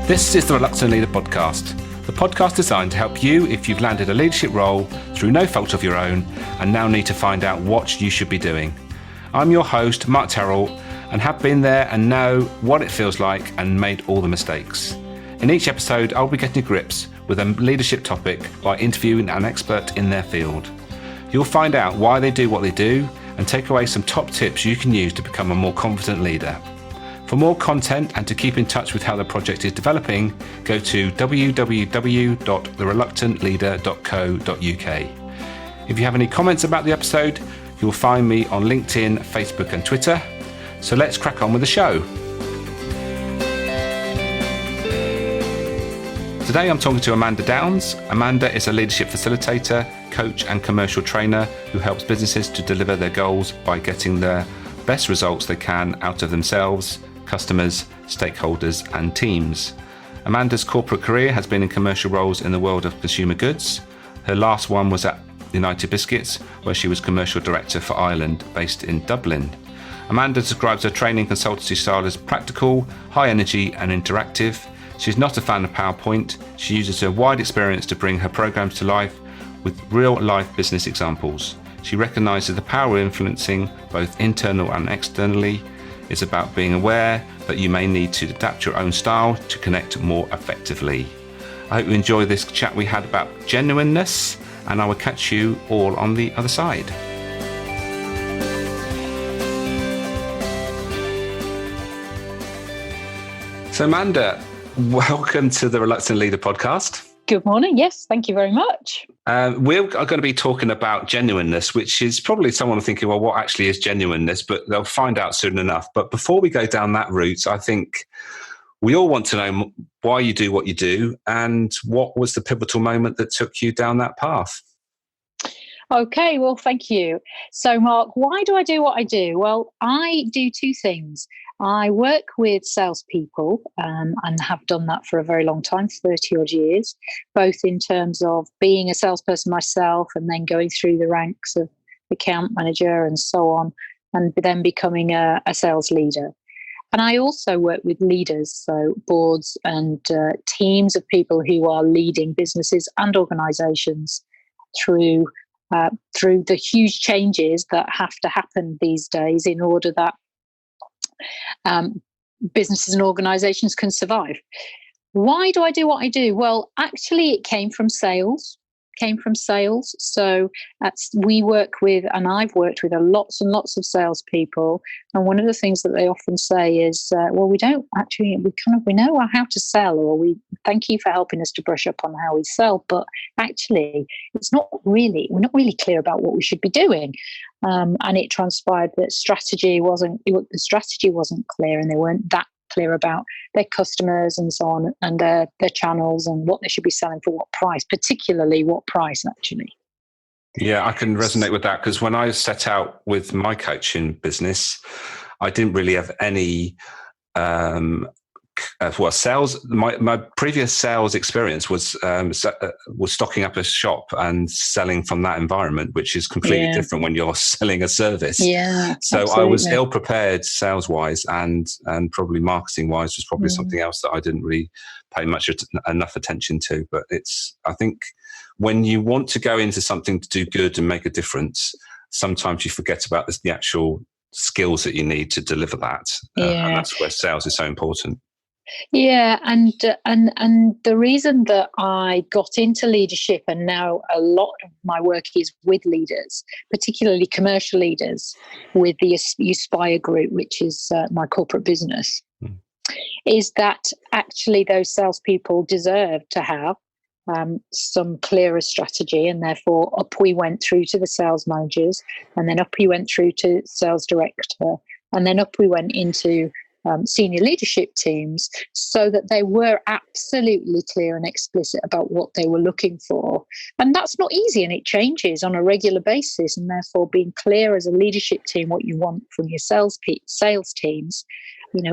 This is the Reluctant Leader podcast, the podcast designed to help you if you've landed a leadership role through no fault of your own and now need to find out what you should be doing. I'm your host, Mark Terrell, and have been there and know what it feels like and made all the mistakes. In each episode, I'll be getting to grips with a leadership topic by interviewing an expert in their field. You'll find out why they do what they do and take away some top tips you can use to become a more confident leader. For more content and to keep in touch with how the project is developing, go to www.thereluctantleader.co.uk. If you have any comments about the episode, you'll find me on LinkedIn, Facebook and Twitter. So let's crack on with the show. Today I'm talking to Amanda Downs. Amanda is a leadership facilitator, coach and commercial trainer who helps businesses to deliver their goals by getting the best results they can out of themselves, customers, stakeholders and teams. Amanda's corporate career has been in commercial roles in the world of consumer goods. Her last one was at United Biscuits, where she was commercial director for Ireland, based in Dublin. Amanda describes her training consultancy style as practical, high energy and interactive. She's not a fan of PowerPoint. She uses her wide experience to bring her programs to life with real life business examples. She recognises the power of influencing both internal and externally. It's about being aware that you may need to adapt your own style to connect more effectively. I hope you enjoy this chat we had about genuineness, and I will catch you all on the other side. So Amanda, welcome to the Reluctant Leader podcast. Good morning. Yes, thank you very much. We're going to be talking about genuineness, which is probably someone thinking, well, what actually is genuineness? But they'll find out soon enough. But before we go down that route, I think we all want to know why you do what you do and what was the pivotal moment that took you down that path. Okay, well, thank you. So, Mark, why do I do what I do? Well, I do two things. I work with salespeople and have done that for a very long time, 30 odd years, both in terms of being a salesperson myself and then going through the ranks of account manager and so on, and then becoming a sales leader. And I also work with leaders, so boards and teams of people who are leading businesses and organizations through the huge changes that have to happen these days in order that businesses and organizations can survive. Why do I do what I do? Well, actually, it came from sales. So we work with, and I've worked with lots and lots of salespeople. And one of the things that they often say is, well, we know how to sell, or we thank you for helping us to brush up on how we sell. But actually, we're not really clear about what we should be doing. And it transpired that the strategy wasn't clear, and they weren't that clear about their customers and so on, and their channels and what they should be selling for what price, particularly what price actually. Yeah, I can resonate with that, because when I set out with my coaching business, I didn't really have any sales. My previous sales experience was stocking up a shop and selling from that environment, which is completely different when you're selling a service. Yeah, so absolutely. I was ill prepared sales wise, and probably marketing wise was probably something else that I didn't really pay enough attention to. But I think when you want to go into something to do good and make a difference, sometimes you forget about the actual skills that you need to deliver that. And that's where sales is so important. Yeah, and the reason that I got into leadership, and now a lot of my work is with leaders, particularly commercial leaders, with the Aspire Group, which is my corporate business, is that actually those salespeople deserve to have some clearer strategy, and therefore up we went through to the sales managers, and then up we went through to sales director, and then up we went into senior leadership teams, so that they were absolutely clear and explicit about what they were looking for. And that's not easy, and it changes on a regular basis, and therefore being clear as a leadership team what you want from your sales teams,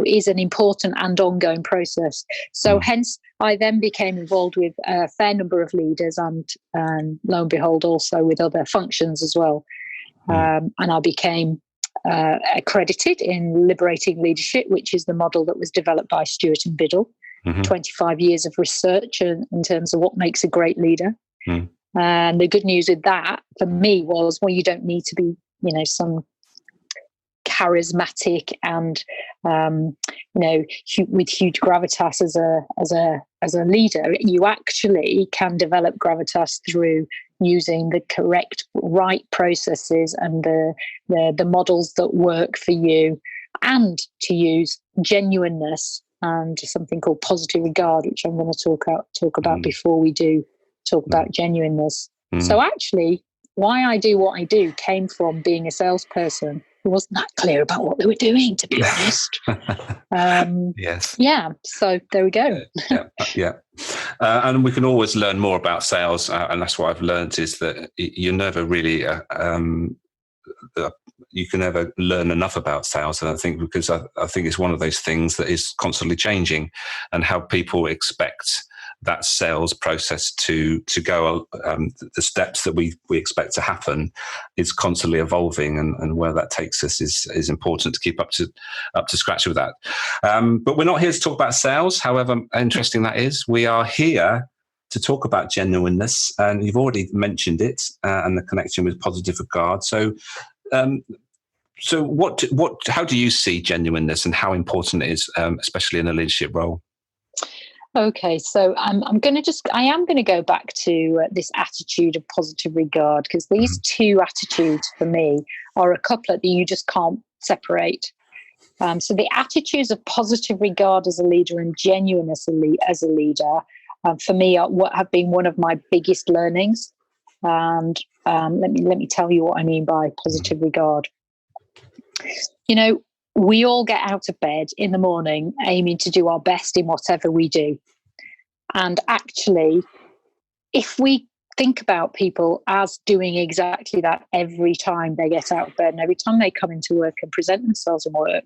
is an important and ongoing process. So hence I then became involved with a fair number of leaders, and lo and behold also with other functions as well. And I became accredited in liberating leadership, which is the model that was developed by Stewart and Biddle, 25 years of research in terms of what makes a great leader. And the good news with that for me was, well, you don't need to be, some charismatic and with huge gravitas as a leader. You actually can develop gravitas through using the right processes and the models that work for you, and to use genuineness and something called positive regard, which I'm going to talk about before we do talk about genuineness. So actually, why I do what I do came from being a salesperson who wasn't that clear about what they were doing, to be honest. Yes. Yeah. So there we go. Yeah. And we can always learn more about sales. And that's what I've learned, is that you're never really, you can never learn enough about sales. And I think because I think it's one of those things that is constantly changing, and how people expect that sales process to go, the steps that we expect to happen is constantly evolving, and where that takes us is important to keep up to scratch with that. But we're not here to talk about sales, however interesting that is. We are here to talk about genuineness, and you've already mentioned it, and the connection with positive regard. So how do you see genuineness, and how important it is, especially in a leadership role? Okay, so I am going to go back to this attitude of positive regard, because these two attitudes for me are a couplet that you just can't separate. So the attitudes of positive regard as a leader and genuineness as a leader, for me, are what have been one of my biggest learnings. And let me tell you what I mean by positive regard. We all get out of bed in the morning aiming to do our best in whatever we do. And actually, if we think about people as doing exactly that every time they get out of bed and every time they come into work and present themselves in work,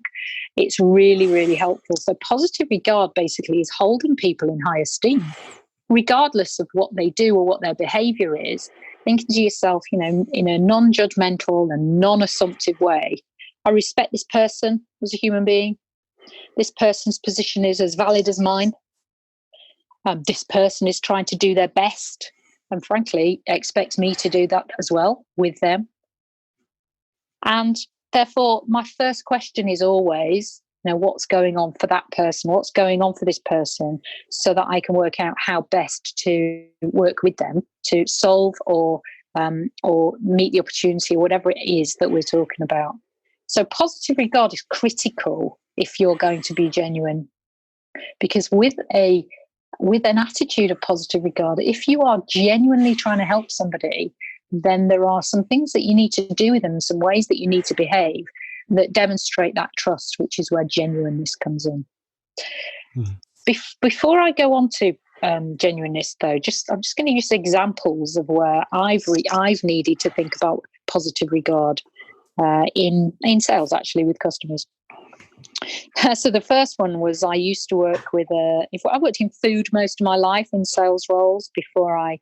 it's really, really helpful. So positive regard basically is holding people in high esteem, regardless of what they do or what their behavior is. Thinking to yourself, in a non-judgmental and non-assumptive way, I respect this person as a human being. This person's position is as valid as mine. This person is trying to do their best, and frankly, expects me to do that as well with them. And therefore, my first question is always, what's going on for that person? What's going on for this person, so that I can work out how best to work with them to solve or meet the opportunity, or whatever it is that we're talking about. So positive regard is critical if you're going to be genuine, because with an attitude of positive regard, if you are genuinely trying to help somebody, then there are some things that you need to do with them, some ways that you need to behave that demonstrate that trust, which is where genuineness comes in. Before I go on to genuineness, though, I'm just going to use examples of where I've needed to think about positive regard in sales, actually, with customers. So the first one was, I used to work with I worked in food most of my life in sales roles before I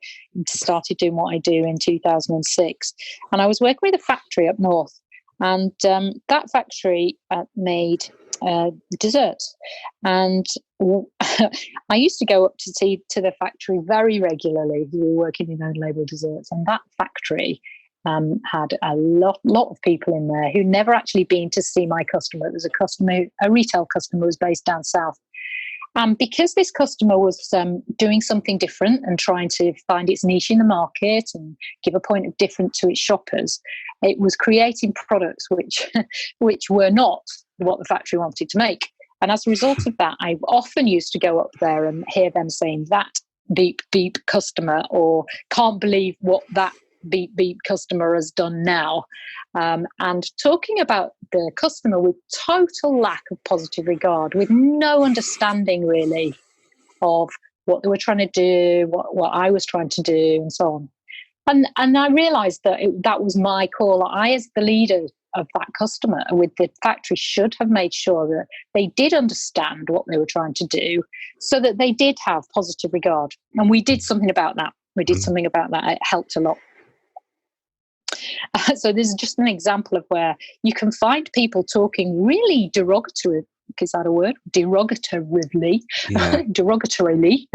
started doing what I do in 2006. And I was working with a factory up north, and that factory made desserts. And I used to go up to the factory very regularly. We were working in own label desserts, and that factory had a lot of people in there who never actually been to see my customer. It was a retail customer, was based down south. Because this customer was doing something different and trying to find its niche in the market and give a point of difference to its shoppers, it was creating products which were not what the factory wanted to make. And as a result of that, I often used to go up there and hear them saying, "That beep beep customer," or "Can't believe what that beep beep customer has done now," and talking about the customer with total lack of positive regard, with no understanding really of what they were trying to do, what I was trying to do, and so on. And I realized that that was my call. I, as the leader of that customer with the factory, should have made sure that they did understand what they were trying to do, so that they did have positive regard. And we did something about that. It helped a lot. So this is just an example of where you can find people talking really is that a word? Derogatorily, Yeah. derogatorily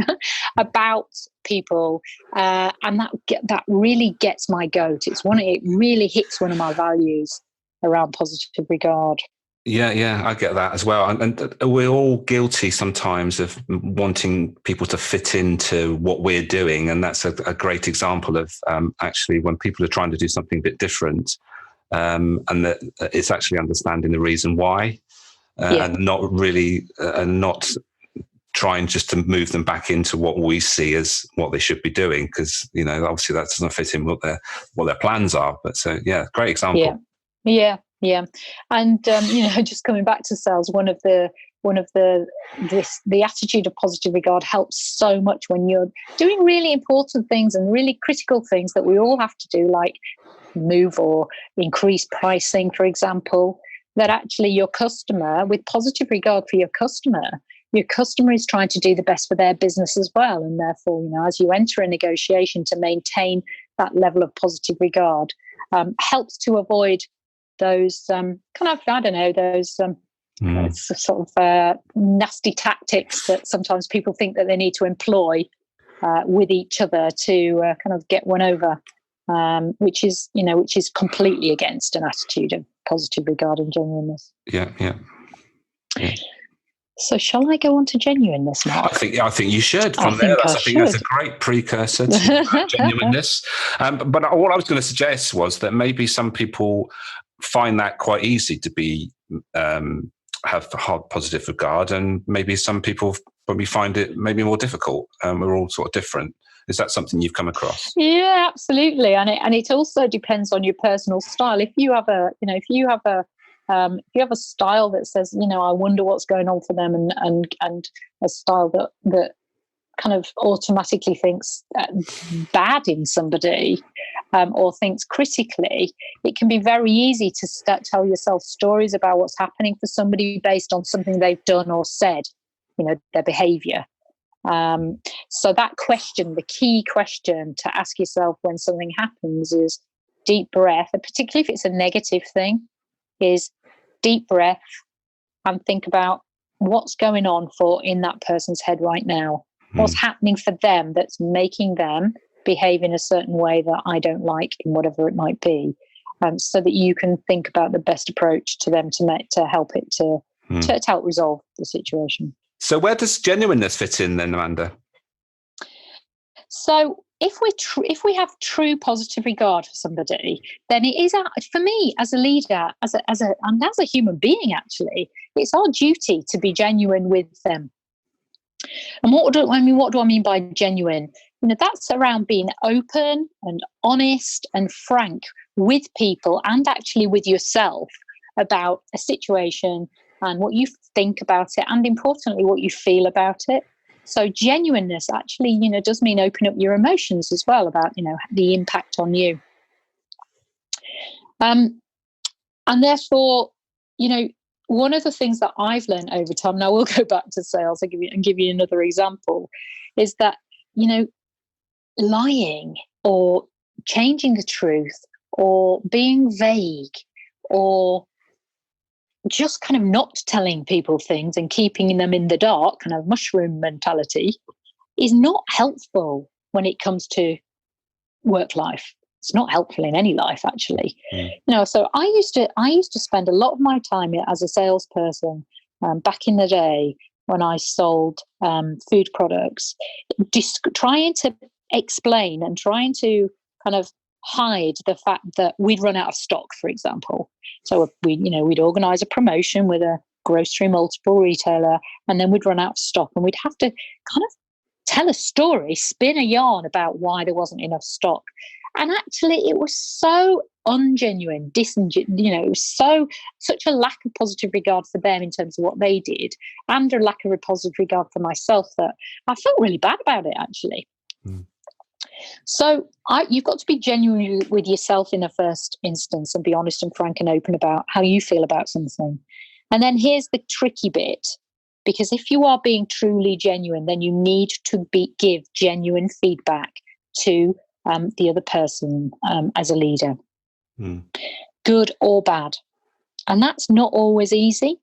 about people, and that really gets my goat. It really hits one of my values around positive regard. Yeah, I get that as well. And we're all guilty sometimes of wanting people to fit into what we're doing. And that's a great example of actually when people are trying to do something a bit different, and that it's actually understanding the reason why, and not really, not trying just to move them back into what we see as what they should be doing. Because, obviously that doesn't fit in what their plans are. But so, yeah, great example. Yeah. And, just coming back to sales, the attitude of positive regard helps so much when you're doing really important things and really critical things that we all have to do, like move or increase pricing, for example, that actually your customer, with positive regard for your customer is trying to do the best for their business as well. And therefore, as you enter a negotiation, to maintain that level of positive regard helps to avoid those sort of nasty tactics that sometimes people think that they need to employ with each other to kind of get one over, which is completely against an attitude of positive regard and genuineness. Yeah. So shall I go on to genuineness, Mark? I think you should. I think that's a great precursor to genuineness. But what I was going to suggest was that maybe some people find that quite easy to be have hard positive regard, and maybe some people probably find it maybe more difficult. We're all sort of different. Is that something you've come across? Yeah, absolutely. And it also depends on your personal style. If you have a style that says, I wonder what's going on for them, and a style that kind of automatically thinks bad in somebody, or thinks critically, it can be very easy to tell yourself stories about what's happening for somebody based on something they've done or said, their behavior. So that question, the key question to ask yourself when something happens, is deep breath, and particularly if it's a negative thing, is deep breath and think about what's going on in that person's head right now. What's happening for them that's making them behave in a certain way that I don't like, in whatever it might be, so that you can think about the best approach to them to help it to help resolve the situation. So where does genuineness fit in then, Amanda? So if we have true positive regard for somebody, then it is for me as a leader, as a human being, actually, it's our duty to be genuine with them. And what do I mean by genuine? That's around being open and honest and frank with people, and actually with yourself, about a situation and what you think about it, and importantly, what you feel about it. So genuineness actually, does mean open up your emotions as well about, the impact on you. And therefore, one of the things that I've learned over time, and I will go back to sales and give you another example, is that, lying or changing the truth or being vague or just kind of not telling people things and keeping them in the dark, kind of mushroom mentality, is not helpful when it comes to work life. It's not helpful in any life, actually. So I used to spend a lot of my time as a salesperson back in the day when I sold food products, trying to explain and trying to kind of hide the fact that we'd run out of stock, for example. So we'd organise a promotion with a grocery multiple retailer, and then we'd run out of stock, and we'd have to kind of tell a story, spin a yarn about why there wasn't enough stock. And actually, it was so ungenuine, it was such a lack of positive regard for them in terms of what they did, and a lack of positive regard for myself, that I felt really bad about it, actually. So you've got to be genuine with yourself in the first instance, and be honest and frank and open about how you feel about something. And then here's the tricky bit, because if you are being truly genuine, then you need to give genuine feedback to the other person as a leader, good or bad. And that's not always easy.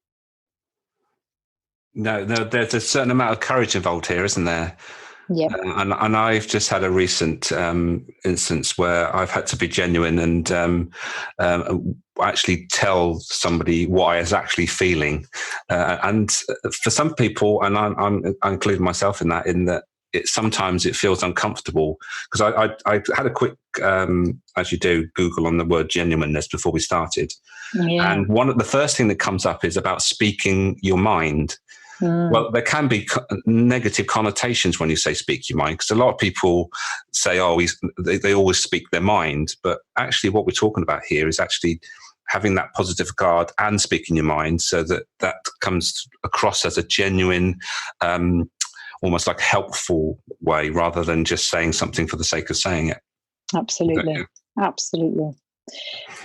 No, there's a certain amount of courage involved here, isn't there? Yeah. And I've just had a recent instance where I've had to be genuine and actually tell somebody what I was actually feeling. And for some people, and I'm including myself in that sometimes it feels uncomfortable, because I had a quick, as you do, Google on the word genuineness before we started. Yeah. And the first thing that comes up is about speaking your mind. Well, there can be negative connotations when you say speak your mind, because a lot of people say, oh, they always speak their mind. But actually what we're talking about here is actually having that positive regard and speaking your mind, so that comes across as a genuine, almost like helpful way, rather than just saying something for the sake of saying it. Absolutely.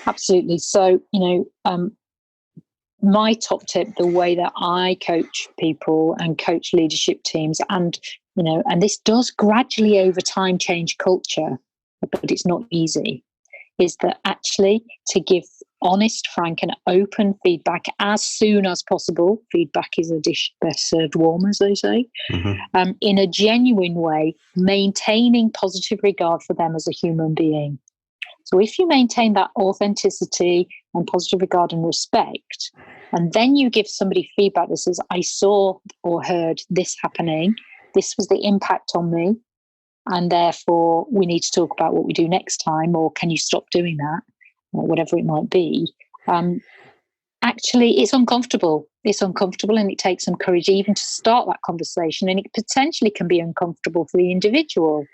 Absolutely. So, my top tip, the way that I coach people and coach leadership teams, and this does gradually over time change culture, but it's not easy, is that actually to give honest, frank and open feedback as soon as possible. Feedback is a dish best served warm, as they say. In a genuine way, maintaining positive regard for them as a human being. So if you maintain that authenticity and positive regard and respect, and then you give somebody feedback that says, I saw or heard this happening, this was the impact on me, and therefore we need to talk about what we do next time, or can you stop doing that, or whatever it might be. Actually, it's uncomfortable. It's uncomfortable, and it takes some courage even to start that conversation, and it potentially can be uncomfortable for the individual.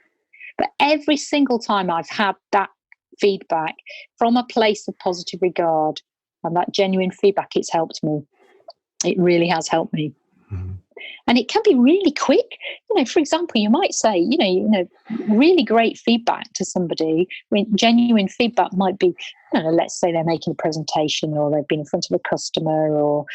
But every single time I've had that feedback from a place of positive regard and that genuine feedback, it's helped me. It really has helped me. And it can be really quick. For example, you might say, really great feedback to somebody. When genuine feedback might be, let's say they're making a presentation, or they've been in front of a customer, or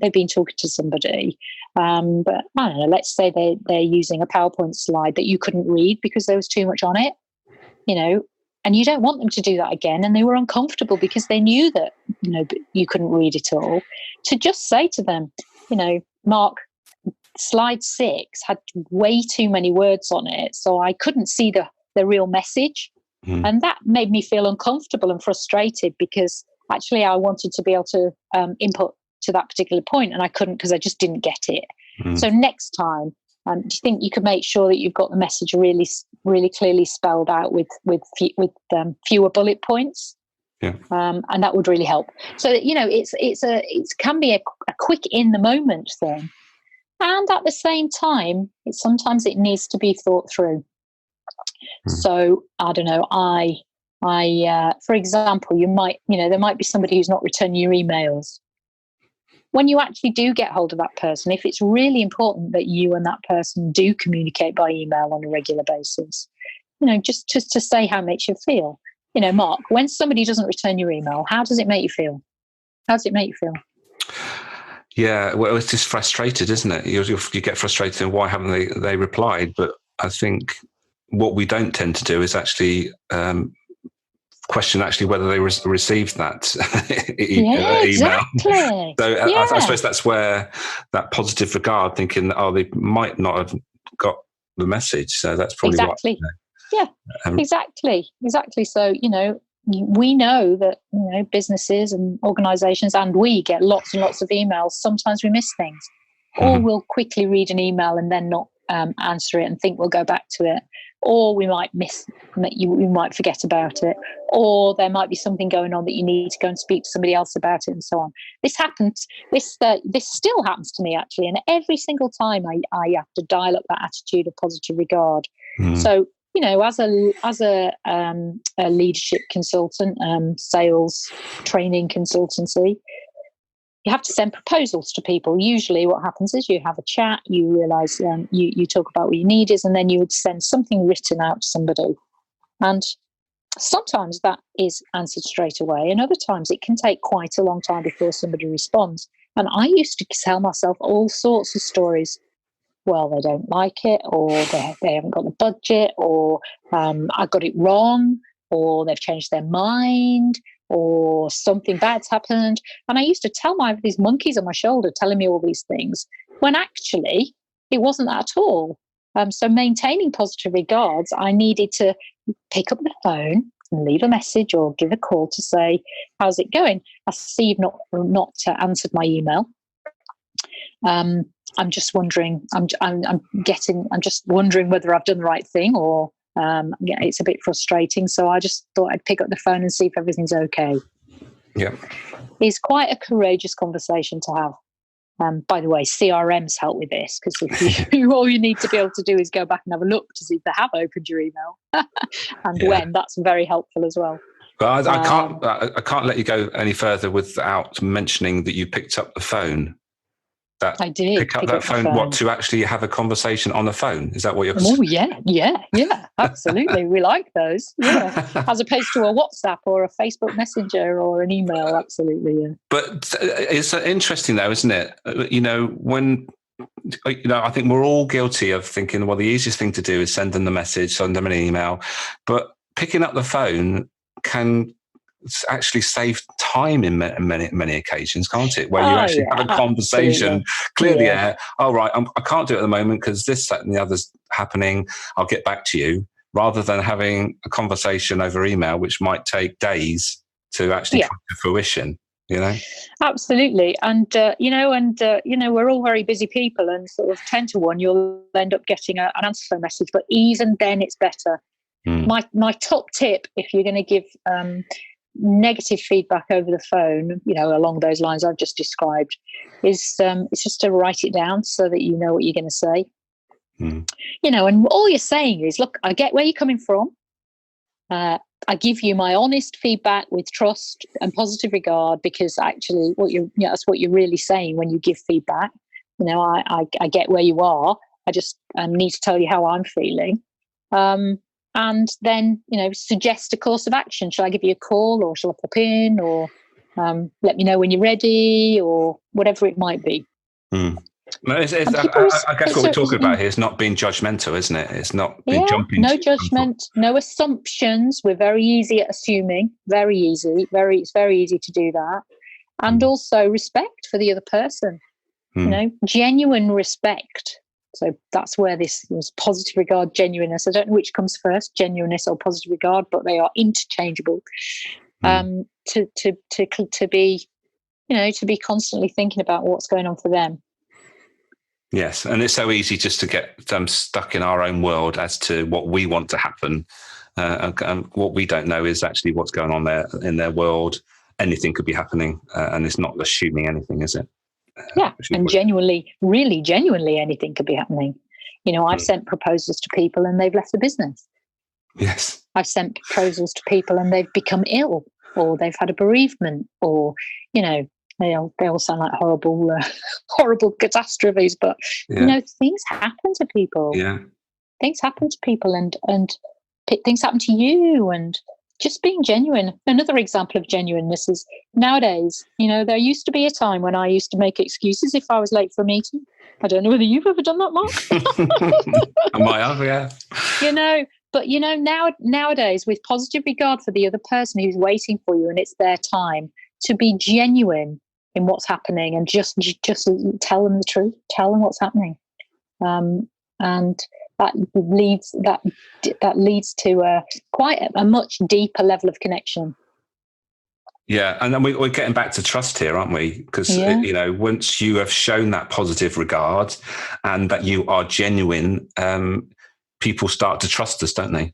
they've been talking to somebody. But I don't know, let's say they're using a PowerPoint slide that you couldn't read because there was too much on it, and you don't want them to do that again. And they were uncomfortable because they knew that, you couldn't read it all. To just say to them, Mark, slide 6 had way too many words on it, so I couldn't see the real message. And that made me feel uncomfortable and frustrated, because actually I wanted to be able to input to that particular point, and I couldn't because I just didn't get it. So next time, do you think you could make sure that you've got the message really, really clearly spelled out with fewer bullet points? Yeah. And that would really help. So it can be a quick in the moment thing, and at the same time, sometimes it needs to be thought through. So I don't know. For example, there might be somebody who's not returning your emails. When you actually do get hold of that person, if it's really important that you and that person do communicate by email on a regular basis, just to say how it makes you feel. Mark, when somebody doesn't return your email, how does it make you feel? How does it make you feel? Yeah, well, it's just frustrated, isn't it? You get frustrated, and why haven't they replied? But I think what we don't tend to do is actually question whether they received that email. Exactly. So I suppose that's where that positive regard, thinking, they might not have got the message. So that's probably exactly. Exactly. So we know that businesses and organizations, and we get lots and lots of emails. Sometimes we miss things, or we'll quickly read an email and then not answer it and think we'll go back to it, or we might we might forget about it, or there might be something going on that you need to go and speak to somebody else about it, and so on. This happens. This still happens to me, actually, and every single time I have to dial up that attitude of positive regard. So as a leadership consultant, sales training consultancy, you have to send proposals to people. Usually what happens is you have a chat, you realize you talk about what your need is, and then you would send something written out to somebody. And sometimes that is answered straight away, and other times it can take quite a long time before somebody responds. And I used to tell myself all sorts of stories. Well, they don't like it, or they haven't got the budget, or I got it wrong, or they've changed their mind, or something bad's happened. And I used to tell these monkeys on my shoulder telling me all these things. when actually it wasn't that at all. So maintaining positive regards, I needed to pick up the phone and leave a message or give a call to say, how's it going? I see you've not answered my email. I'm just wondering, I'm just wondering whether I've done the right thing, or it's a bit frustrating. So I just thought I'd pick up the phone and see if everything's okay. Yeah. It's quite a courageous conversation to have. By the way, CRMs help with this, because all you need to be able to do is go back and have a look to see if they have opened your email, and when. That's very helpful as well. But I can't let you go any further without mentioning that you picked up the phone. I did pick up that phone. What, to actually have a conversation on the phone? Is that what you're? Oh yeah, absolutely. We like those, as opposed to a WhatsApp or a Facebook Messenger or an email. Absolutely, yeah. But it's interesting, though, isn't it? When I think we're all guilty of thinking, well, the easiest thing to do is send them the message, send them an email, but picking up the phone can actually save time in many occasions, can't it? Where you actually have a conversation, clear the air. Oh, right, I can't do it at the moment because this, that, and the other's happening. I'll get back to you, rather than having a conversation over email, which might take days to actually come to fruition. Absolutely. And we're all very busy people, and sort of 10 to 1 you'll end up getting an answer phone message, but even then it's better. My top tip, if you're going to give negative feedback over the phone, along those lines I've just described, is it's just to write it down so that you know what you're going to say. And all you're saying is, look, I get where you're coming from. I give you my honest feedback with trust and positive regard, because actually that's what you're really saying when you give feedback. I get where you are. I just need to tell you how I'm feeling. And then, suggest a course of action. Shall I give you a call, or shall I pop in, or let me know when you're ready, or whatever it might be. I guess what we're talking about here is not being judgmental, isn't it? It's not being jumping. No judgment, no assumptions. We're very easy at assuming. Very easy. It's very easy to do that. And also respect for the other person. Genuine respect. So that's where this positive regard, genuineness. I don't know which comes first, genuineness or positive regard, but they are interchangeable. To be constantly thinking about what's going on for them. Yes, and it's so easy just to get stuck in our own world as to what we want to happen, and what we don't know is actually what's going on there in their world. Anything could be happening, and it's not assuming anything, is it? And really genuinely, anything could be happening. I've sent proposals to people and they've left the business. Yes. I've sent proposals to people and they've become ill, or they've had a bereavement, or, they all sound like horrible catastrophes, but, things happen to people. Yeah. Things happen to people, and things happen to you, and just being genuine. Another example of genuineness is nowadays, there used to be a time when I used to make excuses if I was late for a meeting. I don't know whether you've ever done that, Mark. I might have, yeah. But nowadays, with positive regard for the other person who's waiting for you and it's their time, to be genuine in what's happening and just tell them the truth, tell them what's happening. And that leads to quite a much deeper level of connection. Yeah, and then we're getting back to trust here, aren't we? Because once you have shown that positive regard and that you are genuine, people start to trust us, don't they?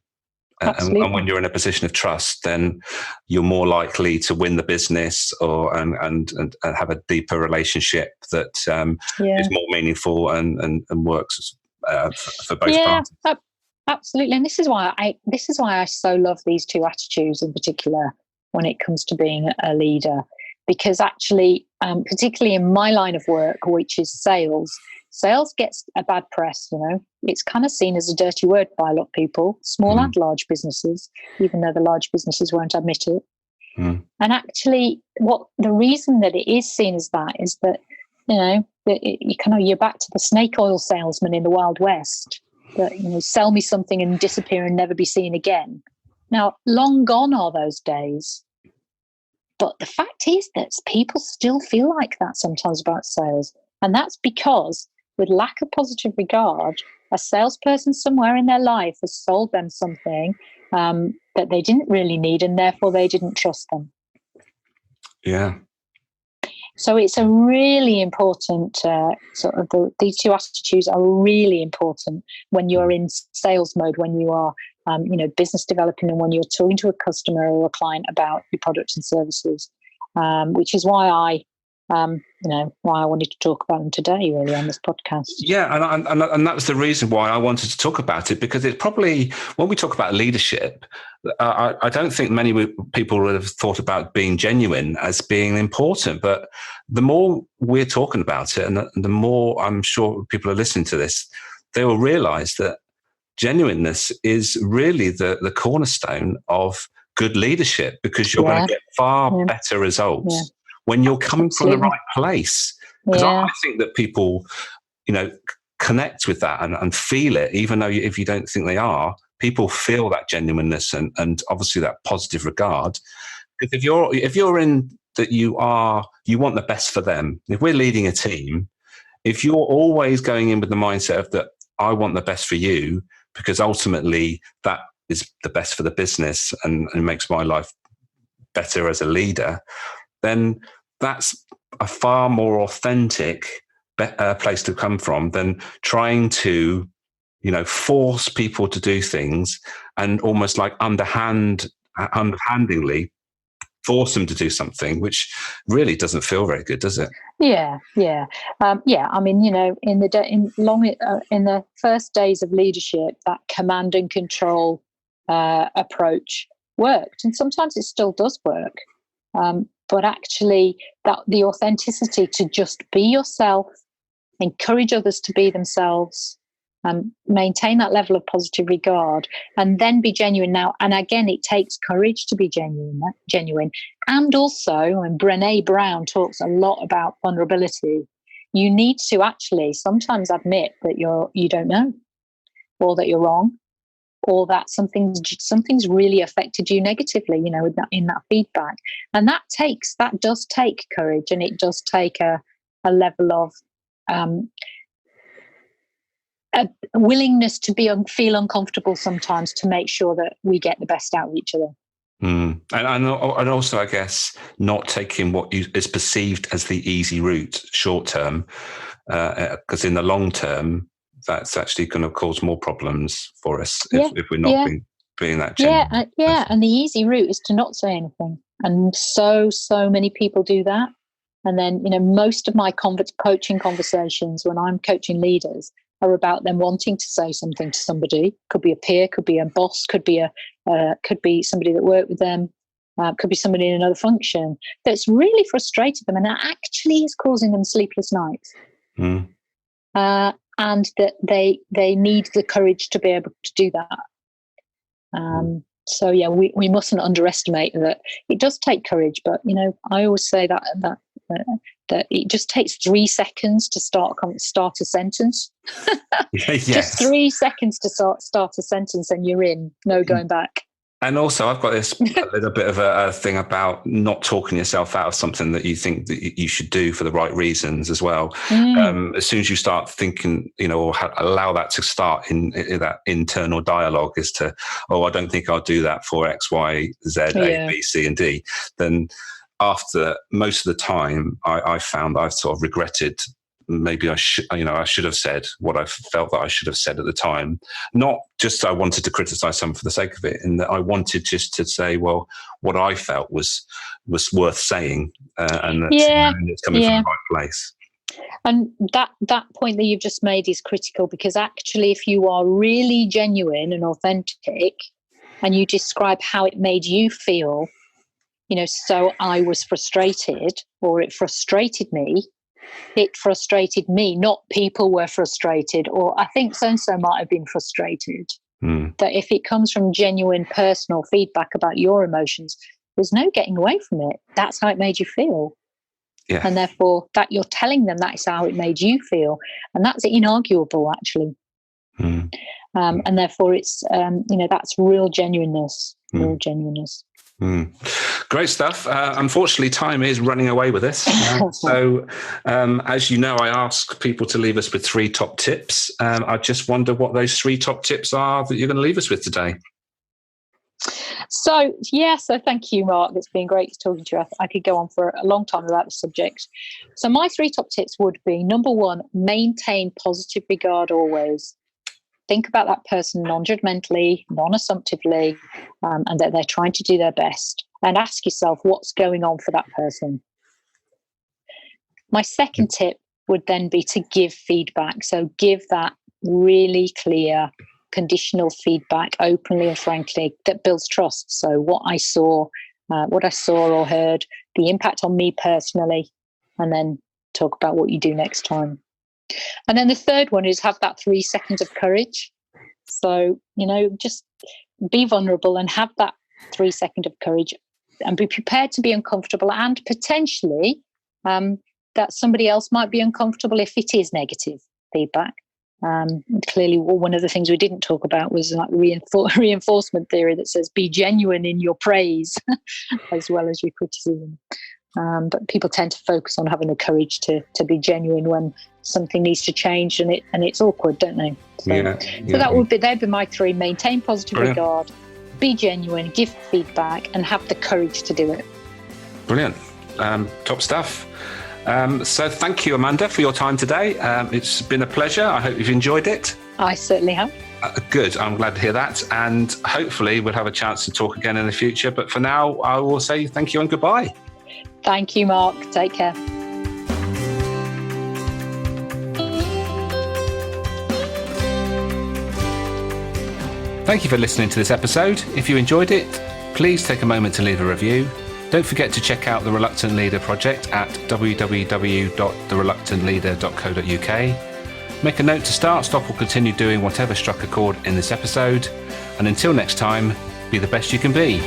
And when you're in a position of trust, then you're more likely to win the business, or and have a deeper relationship that is more meaningful and works for both parties. Absolutely. And this is why I so love these two attitudes in particular when it comes to being a leader, because actually, particularly in my line of work, which is sales gets a bad press. It's kind of seen as a dirty word by a lot of people, small and large businesses, even though the large businesses won't admit it. And actually, the reason that it is seen as that is that, you're back to the snake oil salesman in the Wild West, that, sell me something and disappear and never be seen again. Now, long gone are those days. But the fact is that people still feel like that sometimes about sales. And that's because with lack of positive regard, a salesperson somewhere in their life has sold them something that they didn't really need, and therefore they didn't trust them. Yeah. So it's a really important these two attitudes are really important when you're in sales mode, when you are, business developing, and when you're talking to a customer or a client about your products and services, which is why I wanted to talk about them today, really, on this podcast. Yeah, and that was the reason why I wanted to talk about it, because it's probably, when we talk about leadership, I don't think many people would have thought about being genuine as being important. But the more we're talking about it, and the more I'm sure people are listening to this, they will realize that genuineness is really the cornerstone of good leadership, because you're going to get far better results when you're coming from the right place. Because I think that people, connect with that and feel it, even though if you don't think they are, people feel that genuineness and obviously that positive regard. Because if you're in that, you want the best for them. If we're leading a team, if you're always going in with the mindset of that, I want the best for you, because ultimately that is the best for the business and makes my life better as a leader, then that's a far more authentic place to come from than trying to, force people to do things and almost like underhandingly force them to do something, which really doesn't feel very good, does it? Yeah. I mean, in the first days of leadership, that command and control approach worked, and sometimes it still does work. But actually, that the authenticity to just be yourself, encourage others to be themselves, maintain that level of positive regard, and then be genuine. Now, and again, it takes courage to be genuine. And also, when Brené Brown talks a lot about vulnerability, you need to actually sometimes admit that you don't know, or that you're wrong, or that something's really affected you negatively, in that feedback. And that does take courage, and it does take a level of a willingness to feel uncomfortable sometimes, to make sure that we get the best out of each other. And also, I guess, not taking what is perceived as the easy route short term, because in the long term, that's actually going to cause more problems for us if we're not being that genuine. And the easy route is to not say anything, and so many people do that. And then, most of my coaching conversations when I'm coaching leaders are about them wanting to say something to somebody. Could be a peer, could be a boss, could be somebody that worked with them, could be somebody in another function that's really frustrated them, and that actually is causing them sleepless nights. And that they need the courage to be able to do that. So we mustn't underestimate that. It does take courage, but I always say that it just takes 3 seconds to start a sentence. Yes. Just 3 seconds to start a sentence, and you're in. No going back. And also, I've got this a little bit of a thing about not talking yourself out of something that you think that you should do for the right reasons as well. As soon as you start thinking, or allow that to start in that internal dialogue as to, I don't think I'll do that for X, Y, Z, A, B, C, and D, then after most of the time, I found I've sort of regretted. Maybe I should have said what I felt that I should have said at the time. Not just I wanted to criticize someone for the sake of it, and that I wanted just to say, well, what I felt was worth saying, and it's coming from the right place. And that point that you've just made is critical, because actually, if you are really genuine and authentic, and you describe how it made you feel, so I was frustrated, or it frustrated me. It frustrated me, not people were frustrated, or I think so-and-so might have been frustrated. That if it comes from genuine personal feedback about your emotions, there's no getting away from it. That's how it made you feel. Yeah. And therefore, that you're telling them that's how it made you feel. And that's inarguable, actually. And therefore, it's, that's real genuineness. Real genuineness. Great stuff. Unfortunately, time is running away with us. So, as you know, I ask people to leave us with 3 top tips. I just wonder what those 3 top tips are that you're going to leave us with today. So thank you, Mark. It's been great talking to you. I could go on for a long time about the subject. So my 3 top tips would be, number 1, maintain positive regard always. Think about that person non-judgmentally, non-assumptively, and that they're trying to do their best. And ask yourself what's going on for that person. My second tip would then be to give feedback. So give that really clear, conditional feedback openly and frankly that builds trust. So what I saw or heard, the impact on me personally, and then talk about what you do next time. And then the third one is have that 3 seconds of courage. So, just be vulnerable and have that 3 seconds of courage and be prepared to be uncomfortable, and potentially that somebody else might be uncomfortable if it is negative feedback. Clearly, one of the things we didn't talk about was like reinforcement theory that says be genuine in your praise as well as your criticism. But people tend to focus on having the courage to be genuine when something needs to change and it's awkward, don't they? So they'd be my 3: maintain positive regard, be genuine, give feedback, and have the courage to do it. Brilliant. Top stuff. So thank you, Amanda, for your time today. It's been a pleasure. I hope you've enjoyed it. I certainly have. Good. I'm glad to hear that. And hopefully we'll have a chance to talk again in the future. But for now, I will say thank you and goodbye. Thank you, Mark. Take care. Thank you for listening to this episode. If you enjoyed it, please take a moment to leave a review. Don't forget to check out the Reluctant Leader project at www.thereluctantleader.co.uk. Make a note to start, stop, or continue doing whatever struck a chord in this episode. And until next time, be the best you can be.